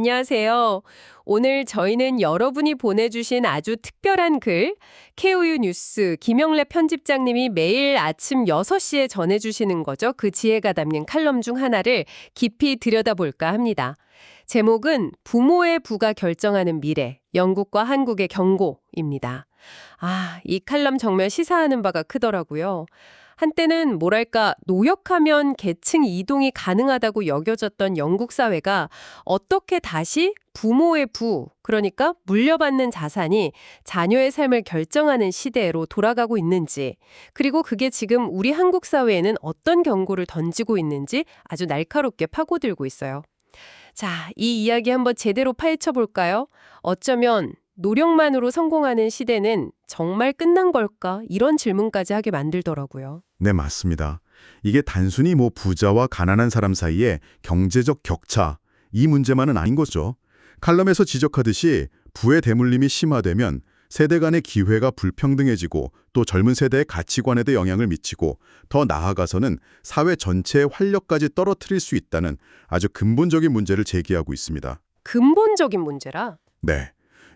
안녕하세요. 오늘 저희는 여러분이 보내주신 아주 특별한 글, KOU 뉴스 김영래 편집장님이 매일 아침 6시에 전해주시는 거죠. 그 지혜가 담긴 칼럼 중 하나를 깊이 들여다볼까 합니다. 제목은 부모의 부가 결정하는 미래, 영국과 한국의 경고입니다. 이 칼럼 정말 시사하는 바가 크더라고요. 한때는 뭐랄까 노역하면 계층 이동이 가능하다고 여겨졌던 영국 사회가 어떻게 다시 부모의 부, 그러니까 물려받는 자산이 자녀의 삶을 결정하는 시대로 돌아가고 있는지, 그리고 그게 지금 우리 한국 사회에는 어떤 경고를 던지고 있는지 아주 날카롭게 파고들고 있어요. 자, 이 이야기 한번 제대로 파헤쳐 볼까요? 어쩌면 노력만으로 성공하는 시대는 정말 끝난 걸까? 이런 질문까지 하게 만들더라고요. 네, 맞습니다. 이게 단순히 부자와 가난한 사람 사이의 경제적 격차, 이 문제만은 아닌 거죠. 칼럼에서 지적하듯이 부의 대물림이 심화되면 세대 간의 기회가 불평등해지고 또 젊은 세대의 가치관에도 영향을 미치고 더 나아가서는 사회 전체의 활력까지 떨어뜨릴 수 있다는 아주 근본적인 문제를 제기하고 있습니다. 근본적인 문제라? 네.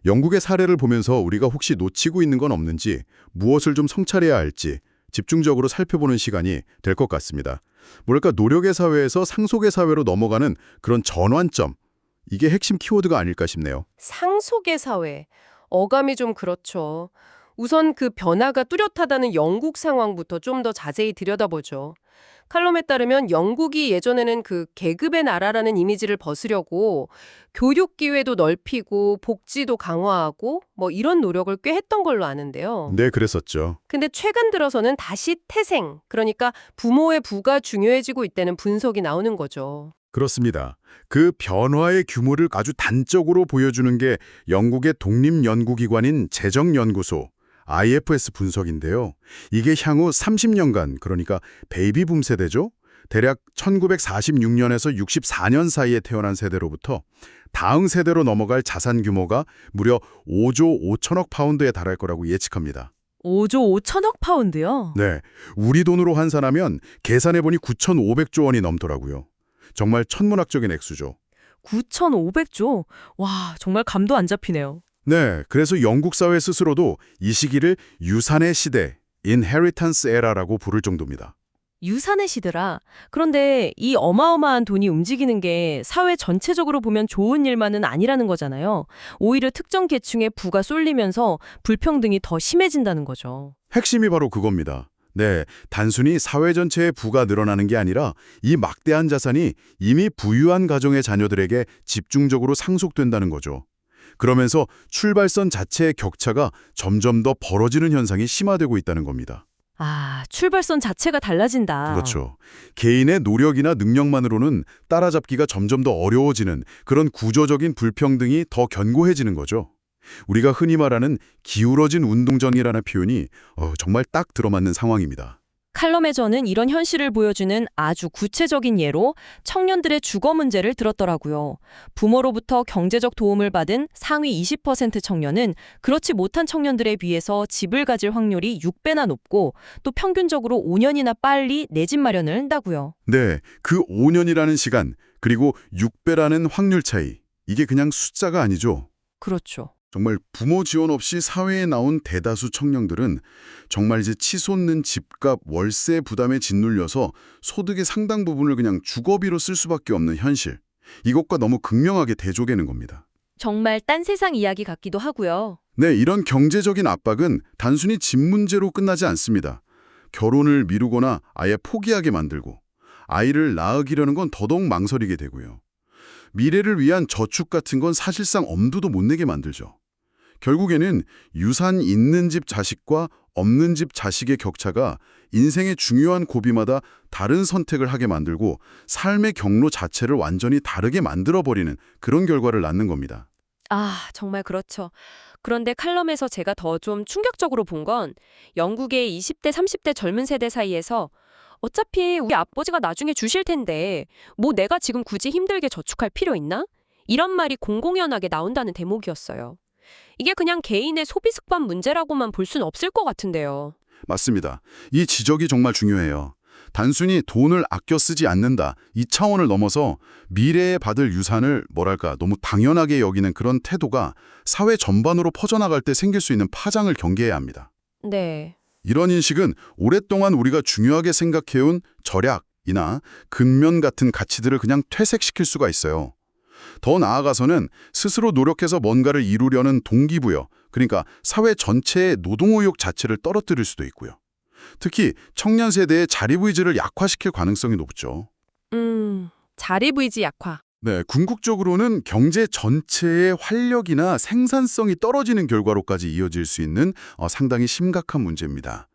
영국의 사례를 보면서 우리가 혹시 놓치고 있는 건 없는지, 무엇을 좀 성찰해야 할지 집중적으로 살펴보는 시간이 될 것 같습니다. 뭐랄까 노력의 사회에서 상속의 사회로 넘어가는 그런 전환점, 이게 핵심 키워드가 아닐까 싶네요. 상속의 사회. 어감이 좀 그렇죠. 우선 그 변화가 뚜렷하다는 영국 상황부터 좀 더 자세히 들여다보죠. 칼럼에 따르면 영국이 예전에는 그 계급의 나라라는 이미지를 벗으려고 교육 기회도 넓히고 복지도 강화하고 이런 노력을 꽤 했던 걸로 아는데요. 네, 그랬었죠. 근데 최근 들어서는 다시 태생, 그러니까 부모의 부가 중요해지고 있다는 분석이 나오는 거죠. 그렇습니다. 그 변화의 규모를 아주 단적으로 보여주는 게 영국의 독립연구기관인 재정연구소, IFS 분석인데요. 이게 향후 30년간, 그러니까 베이비붐 세대죠. 대략 1946년에서 64년 사이에 태어난 세대로부터 다음 세대로 넘어갈 자산 규모가 무려 5조 5천억 파운드에 달할 거라고 예측합니다. 5조 5천억 파운드요? 네, 우리 돈으로 환산하면 계산해보니 9,500조 원이 넘더라고요. 정말 천문학적인 액수죠. 9,500조? 와, 정말 감도 안 잡히네요. 네, 그래서 영국 사회 스스로도 이 시기를 유산의 시대, inheritance era라고 부를 정도입니다. 유산의 시대라. 그런데 이 어마어마한 돈이 움직이는 게 사회 전체적으로 보면 좋은 일만은 아니라는 거잖아요. 오히려 특정 계층의 부가 쏠리면서 불평등이 더 심해진다는 거죠. 핵심이 바로 그겁니다. 네, 단순히 사회 전체의 부가 늘어나는 게 아니라 이 막대한 자산이 이미 부유한 가정의 자녀들에게 집중적으로 상속된다는 거죠. 그러면서 출발선 자체의 격차가 점점 더 벌어지는 현상이 심화되고 있다는 겁니다. 출발선 자체가 달라진다. 그렇죠. 개인의 노력이나 능력만으로는 따라잡기가 점점 더 어려워지는 그런 구조적인 불평등이 더 견고해지는 거죠. 우리가 흔히 말하는 기울어진 운동전이라는 표현이 정말 딱 들어맞는 상황입니다. 칼럼에서는 이런 현실을 보여주는 아주 구체적인 예로 청년들의 주거 문제를 들었더라고요. 부모로부터 경제적 도움을 받은 상위 20% 청년은 그렇지 못한 청년들에 비해서 집을 가질 확률이 6배나 높고 또 평균적으로 5년이나 빨리 내 집 마련을 한다고요. 네, 그 5년이라는 시간, 그리고 6배라는 확률 차이, 이게 그냥 숫자가 아니죠. 그렇죠. 정말 부모 지원 없이 사회에 나온 대다수 청년들은 정말 이제 치솟는 집값, 월세 부담에 짓눌려서 소득의 상당 부분을 그냥 주거비로 쓸 수밖에 없는 현실. 이것과 너무 극명하게 대조되는 겁니다. 정말 딴 세상 이야기 같기도 하고요. 네, 이런 경제적인 압박은 단순히 집 문제로 끝나지 않습니다. 결혼을 미루거나 아예 포기하게 만들고 아이를 낳으려는 건 더더욱 망설이게 되고요. 미래를 위한 저축 같은 건 사실상 엄두도 못 내게 만들죠. 결국에는 유산 있는 집 자식과 없는 집 자식의 격차가 인생의 중요한 고비마다 다른 선택을 하게 만들고 삶의 경로 자체를 완전히 다르게 만들어버리는 그런 결과를 낳는 겁니다. 정말 그렇죠. 그런데 칼럼에서 제가 더 좀 충격적으로 본 건 영국의 20대, 30대 젊은 세대 사이에서 어차피 우리 아버지가 나중에 주실 텐데 내가 지금 굳이 힘들게 저축할 필요 있나? 이런 말이 공공연하게 나온다는 대목이었어요. 이게 그냥 개인의 소비 습관 문제라고만 볼 수는 없을 것 같은데요. 맞습니다. 이 지적이 정말 중요해요. 단순히 돈을 아껴 쓰지 않는다, 이 차원을 넘어서 미래에 받을 유산을 너무 당연하게 여기는 그런 태도가 사회 전반으로 퍼져나갈 때 생길 수 있는 파장을 경계해야 합니다. 네. 이런 인식은 오랫동안 우리가 중요하게 생각해온 절약이나 근면 같은 가치들을 그냥 퇴색시킬 수가 있어요. 더 나아가서는 스스로 노력해서 뭔가를 이루려는 동기부여, 그러니까 사회 전체의 노동의욕 자체를 떨어뜨릴 수도 있고요. 특히 청년 세대의 자립의지를 약화시킬 가능성이 높죠. 자립의지 약화. 네, 궁극적으로는 경제 전체의 활력이나 생산성이 떨어지는 결과로까지 이어질 수 있는 상당히 심각한 문제입니다.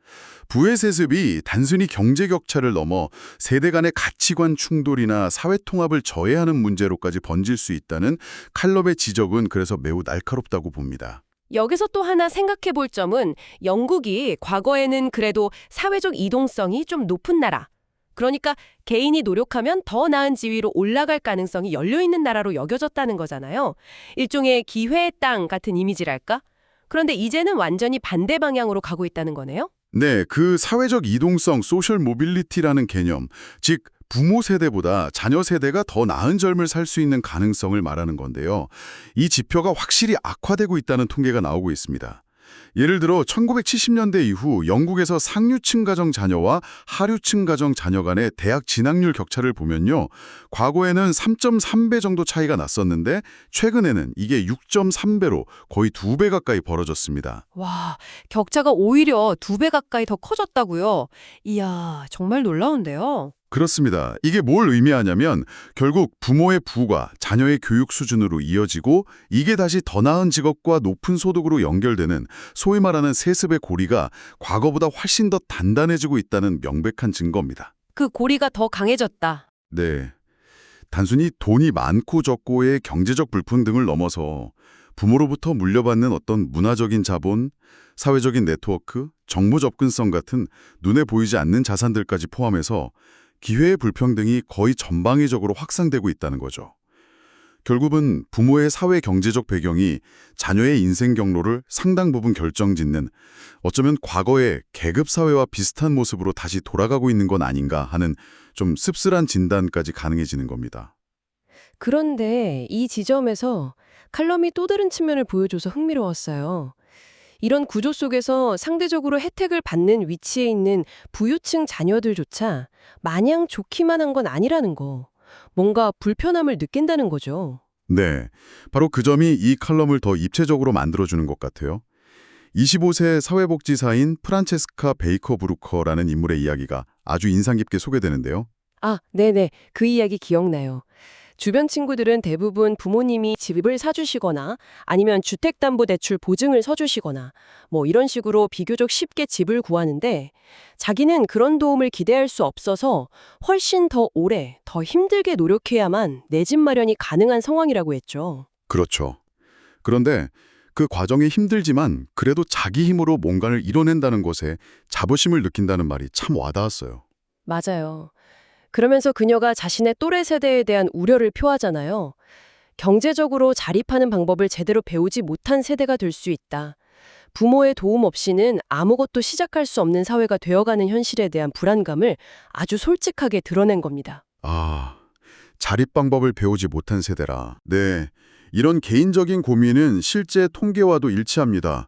부의 세습이 단순히 경제 격차를 넘어 세대 간의 가치관 충돌이나 사회 통합을 저해하는 문제로까지 번질 수 있다는 칼럼의 지적은 그래서 매우 날카롭다고 봅니다. 여기서 또 하나 생각해 볼 점은 영국이 과거에는 그래도 사회적 이동성이 좀 높은 나라, 그러니까 개인이 노력하면 더 나은 지위로 올라갈 가능성이 열려있는 나라로 여겨졌다는 거잖아요. 일종의 기회의 땅 같은 이미지랄까? 그런데 이제는 완전히 반대 방향으로 가고 있다는 거네요? 네, 그 사회적 이동성, 소셜 모빌리티라는 개념, 즉 부모 세대보다 자녀 세대가 더 나은 젊을 살 수 있는 가능성을 말하는 건데요. 이 지표가 확실히 악화되고 있다는 통계가 나오고 있습니다. 예를 들어 1970년대 이후 영국에서 상류층 가정 자녀와 하류층 가정 자녀 간의 대학 진학률 격차를 보면요. 과거에는 3.3배 정도 차이가 났었는데 최근에는 이게 6.3배로 거의 2배 가까이 벌어졌습니다. 와, 격차가 오히려 2배 가까이 더 커졌다고요? 이야, 정말 놀라운데요. 그렇습니다. 이게 뭘 의미하냐면 결국 부모의 부가 자녀의 교육 수준으로 이어지고 이게 다시 더 나은 직업과 높은 소득으로 연결되는 소위 말하는 세습의 고리가 과거보다 훨씬 더 단단해지고 있다는 명백한 증거입니다. 그 고리가 더 강해졌다. 네. 단순히 돈이 많고 적고의 경제적 불평등을 넘어서 부모로부터 물려받는 어떤 문화적인 자본, 사회적인 네트워크, 정보 접근성 같은 눈에 보이지 않는 자산들까지 포함해서 기회의 불평등이 거의 전방위적으로 확산되고 있다는 거죠. 결국은 부모의 사회 경제적 배경이 자녀의 인생 경로를 상당 부분 결정짓는 어쩌면 과거의 계급 사회와 비슷한 모습으로 다시 돌아가고 있는 건 아닌가 하는 좀 씁쓸한 진단까지 가능해지는 겁니다. 그런데 이 지점에서 칼럼이 또 다른 측면을 보여줘서 흥미로웠어요. 이런 구조 속에서 상대적으로 혜택을 받는 위치에 있는 부유층 자녀들조차 마냥 좋기만 한 건 아니라는 거. 뭔가 불편함을 느낀다는 거죠. 네, 바로 그 점이 이 칼럼을 더 입체적으로 만들어주는 것 같아요. 25세 사회복지사인 프란체스카 베이커 브루커라는 인물의 이야기가 아주 인상 깊게 소개되는데요. 아, 네네. 그 이야기 기억나요. 주변 친구들은 대부분 부모님이 집을 사주시거나 아니면 주택담보대출 보증을 서주시거나 뭐 이런 식으로 비교적 쉽게 집을 구하는데 자기는 그런 도움을 기대할 수 없어서 훨씬 더 오래, 더 힘들게 노력해야만 내 집 마련이 가능한 상황이라고 했죠. 그렇죠. 그런데 그 과정이 힘들지만 그래도 자기 힘으로 뭔가를 이뤄낸다는 것에 자부심을 느낀다는 말이 참 와닿았어요. 맞아요. 그러면서 그녀가 자신의 또래 세대에 대한 우려를 표하잖아요. 경제적으로 자립하는 방법을 제대로 배우지 못한 세대가 될 수 있다. 부모의 도움 없이는 아무것도 시작할 수 없는 사회가 되어가는 현실에 대한 불안감을 아주 솔직하게 드러낸 겁니다. 아, 자립 방법을 배우지 못한 세대라. 네, 이런 개인적인 고민은 실제 통계와도 일치합니다.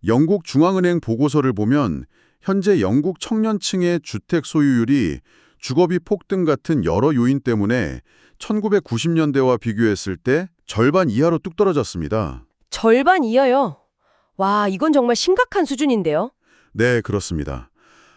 영국 중앙은행 보고서를 보면 현재 영국 청년층의 주택 소유율이 주거비 폭등 같은 여러 요인 때문에 1990년대와 비교했을 때 절반 이하로 뚝 떨어졌습니다. 절반 이하요? 와, 이건 정말 심각한 수준인데요. 네, 그렇습니다.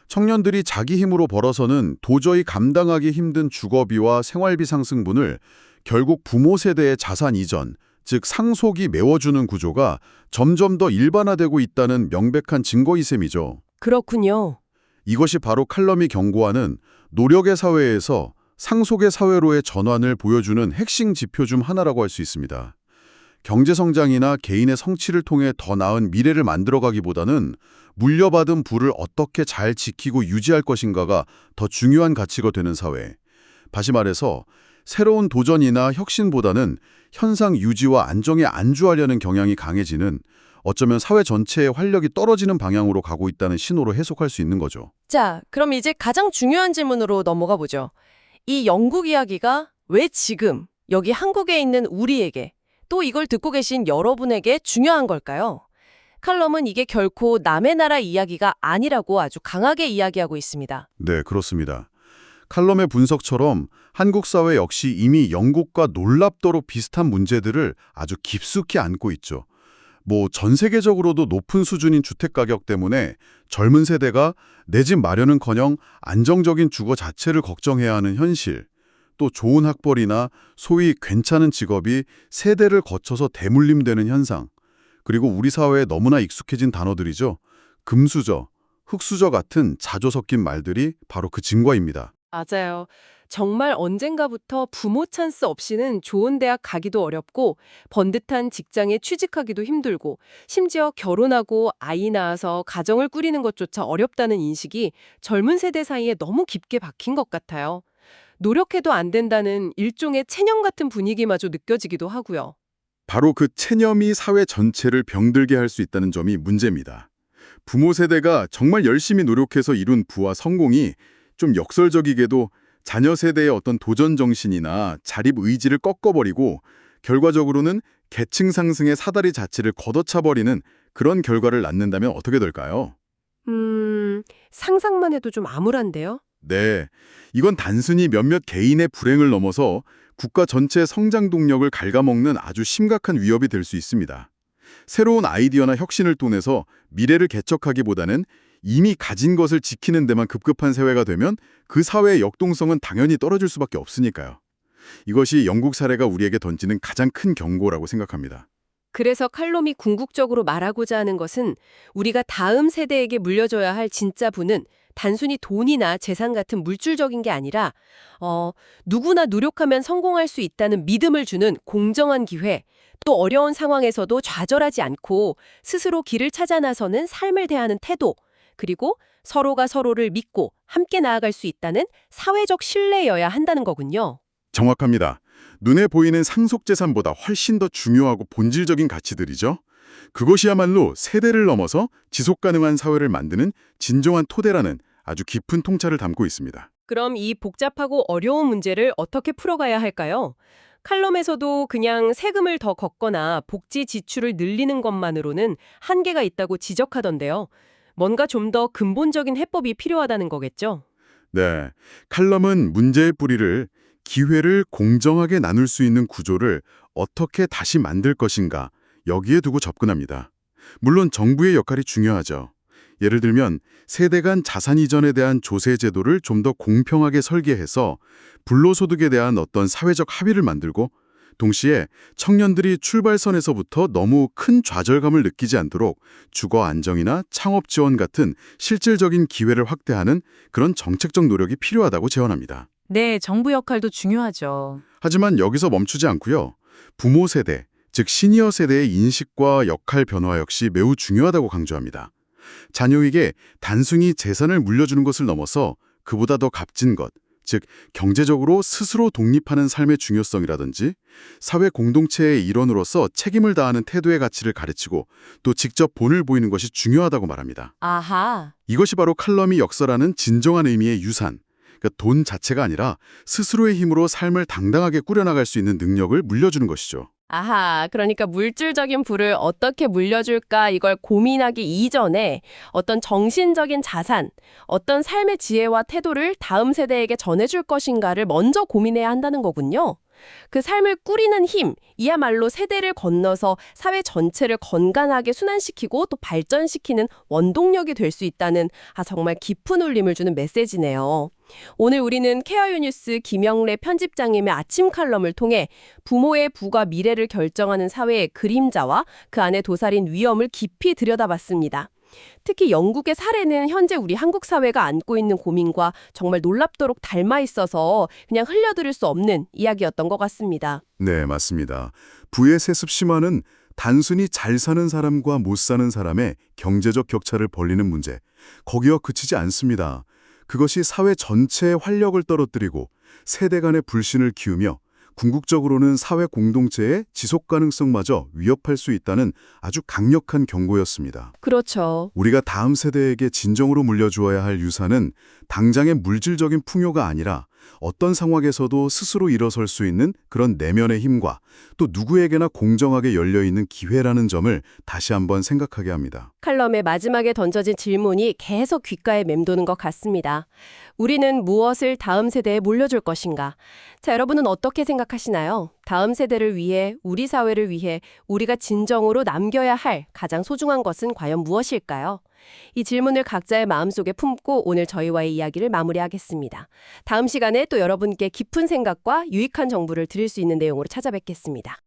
청년들이 자기 힘으로 벌어서는 도저히 감당하기 힘든 주거비와 생활비 상승분을 결국 부모 세대의 자산 이전, 즉 상속이 메워주는 구조가 점점 더 일반화되고 있다는 명백한 증거이 셈이죠. 그렇군요. 이것이 바로 칼럼이 경고하는 노력의 사회에서 상속의 사회로의 전환을 보여주는 핵심 지표 중 하나라고 할 수 있습니다. 경제성장이나 개인의 성취를 통해 더 나은 미래를 만들어가기보다는 물려받은 부를 어떻게 잘 지키고 유지할 것인가가 더 중요한 가치가 되는 사회. 다시 말해서 새로운 도전이나 혁신보다는 현상 유지와 안정에 안주하려는 경향이 강해지는 어쩌면 사회 전체의 활력이 떨어지는 방향으로 가고 있다는 신호로 해석할 수 있는 거죠. 자, 그럼 이제 가장 중요한 질문으로 넘어가 보죠. 이 영국 이야기가 왜 지금 여기 한국에 있는 우리에게 또 이걸 듣고 계신 여러분에게 중요한 걸까요? 칼럼은 이게 결코 남의 나라 이야기가 아니라고 아주 강하게 이야기하고 있습니다. 네, 그렇습니다. 칼럼의 분석처럼 한국 사회 역시 이미 영국과 놀랍도록 비슷한 문제들을 아주 깊숙이 안고 있죠. 전 세계적으로도 높은 수준인 주택 가격 때문에 젊은 세대가 내 집 마련은커녕 안정적인 주거 자체를 걱정해야 하는 현실, 또 좋은 학벌이나 소위 괜찮은 직업이 세대를 거쳐서 대물림되는 현상, 그리고 우리 사회에 너무나 익숙해진 단어들이죠. 금수저, 흙수저 같은 자주 섞인 말들이 바로 그 증거입니다. 맞아요. 정말 언젠가부터 부모 찬스 없이는 좋은 대학 가기도 어렵고 번듯한 직장에 취직하기도 힘들고 심지어 결혼하고 아이 낳아서 가정을 꾸리는 것조차 어렵다는 인식이 젊은 세대 사이에 너무 깊게 박힌 것 같아요. 노력해도 안 된다는 일종의 체념 같은 분위기마저 느껴지기도 하고요. 바로 그 체념이 사회 전체를 병들게 할 수 있다는 점이 문제입니다. 부모 세대가 정말 열심히 노력해서 이룬 부와 성공이 좀 역설적이게도 자녀 세대의 어떤 도전 정신이나 자립 의지를 꺾어버리고 결과적으로는 계층 상승의 사다리 자체를 걷어차버리는 그런 결과를 낳는다면 어떻게 될까요? 상상만 해도 좀 암울한데요? 네, 이건 단순히 몇몇 개인의 불행을 넘어서 국가 전체의 성장 동력을 갉아먹는 아주 심각한 위협이 될 수 있습니다. 새로운 아이디어나 혁신을 통해서 미래를 개척하기보다는 이미 가진 것을 지키는 데만 급급한 사회가 되면 그 사회의 역동성은 당연히 떨어질 수밖에 없으니까요. 이것이 영국 사례가 우리에게 던지는 가장 큰 경고라고 생각합니다. 그래서 칼럼이 궁극적으로 말하고자 하는 것은 우리가 다음 세대에게 물려줘야 할 진짜 부는 단순히 돈이나 재산 같은 물질적인 게 아니라 누구나 노력하면 성공할 수 있다는 믿음을 주는 공정한 기회, 또 어려운 상황에서도 좌절하지 않고 스스로 길을 찾아 나서는 삶을 대하는 태도, 그리고 서로가 서로를 믿고 함께 나아갈 수 있다는 사회적 신뢰여야 한다는 거군요. 정확합니다. 눈에 보이는 상속재산보다 훨씬 더 중요하고 본질적인 가치들이죠. 그것이야말로 세대를 넘어서 지속가능한 사회를 만드는 진정한 토대라는 아주 깊은 통찰을 담고 있습니다. 그럼 이 복잡하고 어려운 문제를 어떻게 풀어가야 할까요? 칼럼에서도 그냥 세금을 더 걷거나 복지 지출을 늘리는 것만으로는 한계가 있다고 지적하던데요. 뭔가 좀 더 근본적인 해법이 필요하다는 거겠죠? 네, 칼럼은 문제의 뿌리를 기회를 공정하게 나눌 수 있는 구조를 어떻게 다시 만들 것인가 여기에 두고 접근합니다. 물론 정부의 역할이 중요하죠. 예를 들면 세대 간 자산 이전에 대한 조세 제도를 좀 더 공평하게 설계해서 불로소득에 대한 어떤 사회적 합의를 만들고 동시에 청년들이 출발선에서부터 너무 큰 좌절감을 느끼지 않도록 주거 안정이나 창업 지원 같은 실질적인 기회를 확대하는 그런 정책적 노력이 필요하다고 제언합니다. 네, 정부 역할도 중요하죠. 하지만 여기서 멈추지 않고요. 부모 세대, 즉 시니어 세대의 인식과 역할 변화 역시 매우 중요하다고 강조합니다. 자녀에게 단순히 재산을 물려주는 것을 넘어서 그보다 더 값진 것, 즉 경제적으로 스스로 독립하는 삶의 중요성이라든지 사회 공동체의 일원으로서 책임을 다하는 태도의 가치를 가르치고 또 직접 본을 보이는 것이 중요하다고 말합니다. 아하. 이것이 바로 칼럼이 역설하는 진정한 의미의 유산, 그러니까 돈 자체가 아니라 스스로의 힘으로 삶을 당당하게 꾸려나갈 수 있는 능력을 물려주는 것이죠. 아하, 그러니까 물질적인 부를 어떻게 물려줄까 이걸 고민하기 이전에 어떤 정신적인 자산, 어떤 삶의 지혜와 태도를 다음 세대에게 전해줄 것인가를 먼저 고민해야 한다는 거군요. 그 삶을 꾸리는 힘, 이야말로 세대를 건너서 사회 전체를 건강하게 순환시키고 또 발전시키는 원동력이 될 수 있다는 정말 깊은 울림을 주는 메시지네요. 오늘 우리는 케어유 뉴스 김영래 편집장님의 아침 칼럼을 통해 부모의 부가 미래를 결정하는 사회의 그림자와 그 안에 도사린 위험을 깊이 들여다봤습니다. 특히 영국의 사례는 현재 우리 한국 사회가 안고 있는 고민과 정말 놀랍도록 닮아 있어서 그냥 흘려들을 수 없는 이야기였던 것 같습니다. 네, 맞습니다. 부의 세습 심화는 단순히 잘 사는 사람과 못 사는 사람의 경제적 격차를 벌리는 문제, 거기와 그치지 않습니다. 그것이 사회 전체의 활력을 떨어뜨리고 세대 간의 불신을 키우며 궁극적으로는 사회 공동체의 지속 가능성마저 위협할 수 있다는 아주 강력한 경고였습니다. 그렇죠. 우리가 다음 세대에게 진정으로 물려주어야 할 유산은 당장의 물질적인 풍요가 아니라 어떤 상황에서도 스스로 일어설 수 있는 그런 내면의 힘과 또 누구에게나 공정하게 열려있는 기회라는 점을 다시 한번 생각하게 합니다. 칼럼의 마지막에 던져진 질문이 계속 귓가에 맴도는 것 같습니다. 우리는 무엇을 다음 세대에 물려줄 것인가? 자, 여러분은 어떻게 생각하시나요? 다음 세대를 위해, 우리 사회를 위해 우리가 진정으로 남겨야 할 가장 소중한 것은 과연 무엇일까요? 이 질문을 각자의 마음속에 품고 오늘 저희와의 이야기를 마무리하겠습니다. 다음 시간에 또 여러분께 깊은 생각과 유익한 정보를 드릴 수 있는 내용으로 찾아뵙겠습니다.